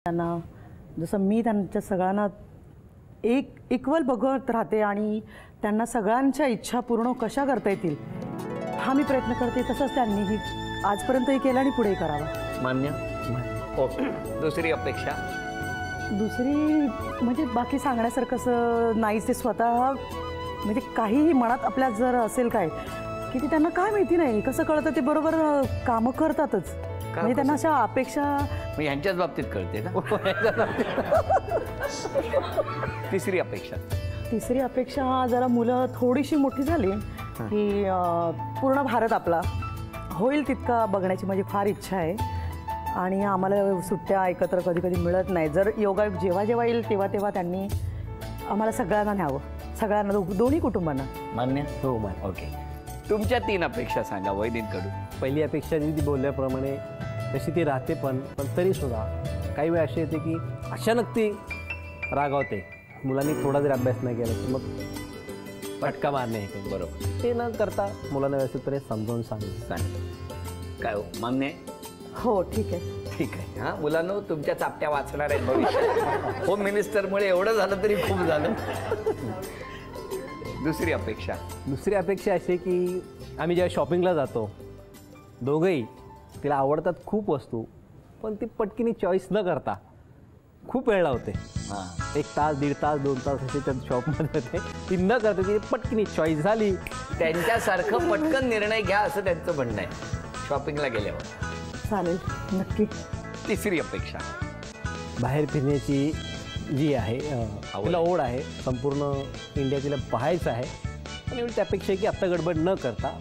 त्यांना जसं मी त्यांच्या सगळ्यांना एक इक्वल बघत राहते आणि त्यांना सगळ्यांच्या इच्छा पूर्ण कशा करता येतील हा मी प्रयत्न करते, तसंच त्यांनीही आजपर्यंतही केलं आणि पुढेही करावं. मान्य. ओके. दुसरी अपेक्षा? दुसरी म्हणजे बाकी सांगण्यासारखं असं नाहीच, ते स्वतः म्हणजे काहीही मनात आपल्या जर असेल काय की ते त्यांना काय माहिती नाही कसं कळतं, ते बरोबर कामं करतातच. म्हणजे त्यांना अशा अपेक्षा ह्यांच्याच बाबतीत कळते ना. तिसरी अपेक्षा? तिसरी अपेक्षा जरा मुलं थोडीशी मोठी झाली की पूर्ण भारत आपला होईल तितका बघण्याची माझी फार इच्छा आहे. आणि आम्हाला सुट्ट्या एकत्र कधी कधी मिळत नाही. जर योगायोग जेव्हा जेव्हा येईल तेव्हा तेव्हा त्यांनी आम्हाला सगळ्यांना न्यावं, सगळ्यांना, दोन्ही कुटुंबांना. मान्य? हो मान्य. ओके. तुमच्या 3 अपेक्षा सांगा वैदिककडून. पहिली अपेक्षा जी ती बोलल्याप्रमाणे तशी ती राहते, पण तरीसुद्धा काही वेळ अशी येते की अचानक ती रागावते. मुलांनी थोडा जरी अभ्यास नाही केला तर मग फटका मारणे हे बरोबर ते न करता मुलांना व्यवस्थितपणे समजावून सांगितलं. काय हो, मान्य आहे? हो ठीक आहे. ठीक आहे. हां, मुलांनो तुमच्या चापट्या वाचणार आहेत भविष्यात. होम मिनिस्टरमुळे एवढं झालं तरी खूप झालं. दुसरी अपेक्षा? दुसरी अपेक्षा अशी की आम्ही जेव्हा शॉपिंगला जातो दोघंही, तिला आवडतात खूप वस्तू, पण ती पटकीनी चॉईस न करता खूप वेळ लावते. 1 तास 1.5 तास 2 तास असे त्या शॉपमध्ये होते. ती न करता ती पटकीनी चॉईस झाली. त्यांच्यासारखं पटकन निर्णय घ्या असं त्यांचं म्हणणं आहे शॉपिंगला गेल्यावर. चालेल, नक्की. तिसरी अपेक्षा? बाहेर फिरण्याची जी आहे तिला ओढ आहे, संपूर्ण इंडिया तिला पाहायचं आहे. पण एवढी त्यापेक्षा की आत्ता गडबड न करता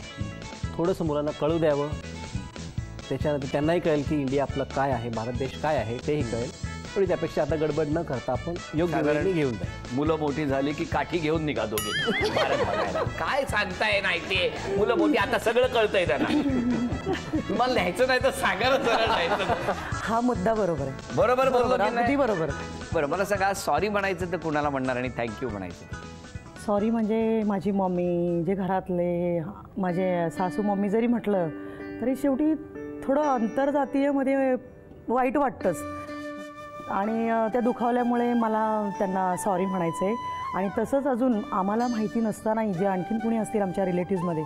थोडंसं मुलांना कळू द्यावं. त्याच्यानंतर त्यांनाही कळेल की इंडिया आपलं काय आहे, भारत देश काय आहे तेही कळेल. थोडी त्यापेक्षा आता गडबड न करता आपण योग्य वेळी घेऊन जाईल. मुलं मोठी झाली की काठी घेऊन निघा दोघे भारत बघायला. काय सांगताय माहितीये, मुलं मोठी आता सगळं कळतंय त्यांना. तुम्हाला लिहायचं नाही तर सांगा ना. हा मुद्दा बरोबर आहे. बरोबर बरोबर अगदी बरोबर. बरं, मला सांगा, सॉरी म्हणायचं तर कुणाला म्हणणार आणि थँक्यू म्हणायचं? सॉरी म्हणजे माझी मम्मी, जे घरातले माझे सासू मम्मी जरी म्हटलं तरी शेवटी थोडं आंतरजातीयमध्ये वाईट वाटतंच. आणि त्या दुखावल्यामुळे मला त्यांना सॉरी म्हणायचं आहे. आणि तसंच अजून आम्हाला माहिती नसतानाही जे आणखीन कुणी असतील आमच्या रिलेटिव्समध्ये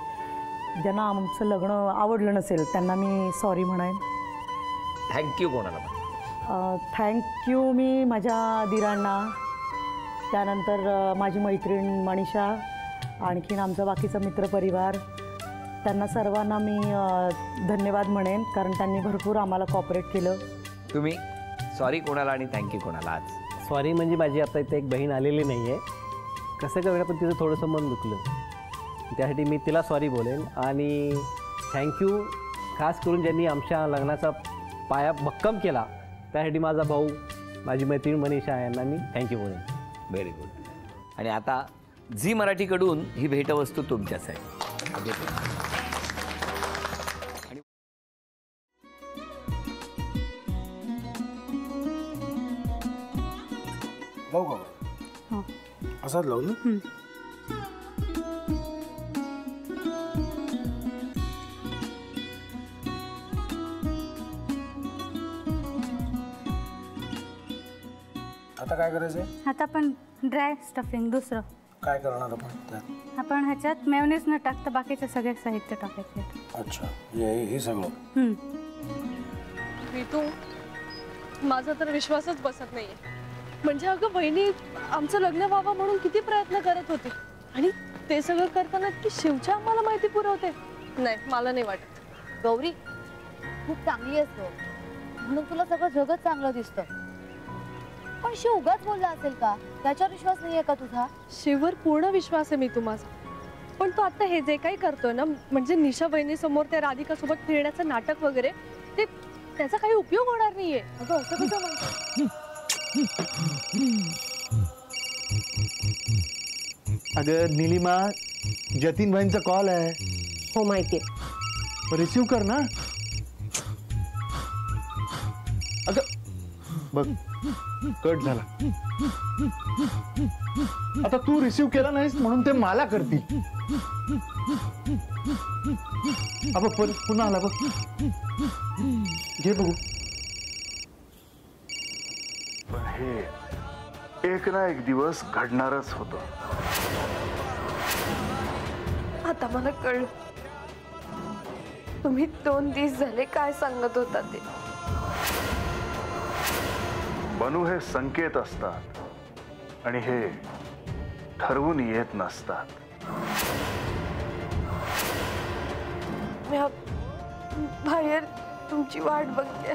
ज्यांना आमचं लग्न आवडलं नसेल त्यांना मी सॉरी म्हणाईन. थँक्यू कोणाला? थँक्यू मी माझ्या दिरांना, त्यानंतर माझी मैत्रीण मनीषा, आणखीन आमचा बाकीचा मित्रपरिवार, त्यांना सर्वांना मी धन्यवाद म्हणेन कारण त्यांनी भरपूर आम्हाला कॉपरेट केलं. तुम्ही सॉरी कोणाला आणि थँक्यू कोणाला? आज सॉरी म्हणजे माझी आता इथे एक बहीण आलेली नाही आहे, कसं करूया पण तिचं थोडंसं मन दुखलं, त्यासाठी मी तिला सॉरी बोलेन. आणि थँक्यू खास करून ज्यांनी आमच्या लग्नाचा पाया भक्कम केला त्यासाठी माझा भाऊ, माझी मैत्रीण मनीषा यांना मी थँक्यू बोलेन. Very good. आणि आता झी मराठीकडून ही भेटवस्तू तुमच्याच आहे. लावू का? असाच लावू ना. आता काय करायचंय? आता आपण ड्राय स्टफिंग दुसरं काय करणार आपण त्यात? आपण ह्याच्यात मेयोनीज न टाकता बाकीचे सगळे साहित्य टाकायचे. अच्छा, हे सगळं. ऋतू, माझा तर विश्वासच बसत नाहीये. म्हणजे अगं बहिणी आमचं लग्न व्हावं म्हणून किती प्रयत्न करत होती आणि ते सगळं करताना ती शिवच्या आम्हाला माहिती पुरवते. नाही, मला नाही वाटत. गौरी खूप चांगली असतो म्हणून तुला सगळं जगत चांगलं दिसतं, पण शिव उगाच बोलला असेल का? त्याच्यावर विश्वास नाहीये का तुझा? शिववर पूर्ण विश्वास आहे मी तुम्हाला, पण तो आता हे जे काही करतोय ना, म्हणजे निशा बहिणी समोर त्या राधिका सोबत फिरण्याचं नाटक वगैरे, ते त्याचा काही उपयोग होणार नाहीये. अगं असं कसं म्हणतो? अगं नीलिमा, जतीन भाईंचा कॉल आहे. हो माहितीये. रिसीव कर ना. अगं बघ, कट झाला. आता तू रिसीव केला नाहीस म्हणून ते मला करतील. अब पुन्हा आला बघ, घे बघू. हे एक ना एक दिवस घडणारच होतं. आता मला कळलं तुम्ही 2 दिवस झाले काय सांगत होता ते. बनू हे संकेत असतात आणि हे ठरवून येत नसतात. मी बाहेर तुमची वाट बघते.